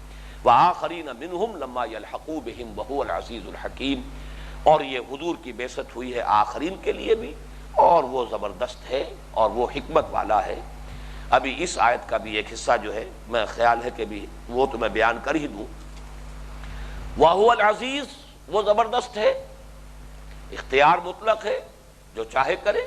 A: وآخرین منہم لما یلحقوا بہم وہو العزیز الحکیم. اور یہ حضور کی بعثت ہوئی ہے آخرین کے لیے بھی، اور وہ زبردست ہے اور وہ حکمت والا ہے. ابھی اس آیت کا بھی ایک حصہ جو ہے میں خیال ہے کہ بھی وہ تو میں بیان کر ہی دوں. وہو العزیز، وہ زبردست ہے، اختیار مطلق ہے، جو چاہے کرے.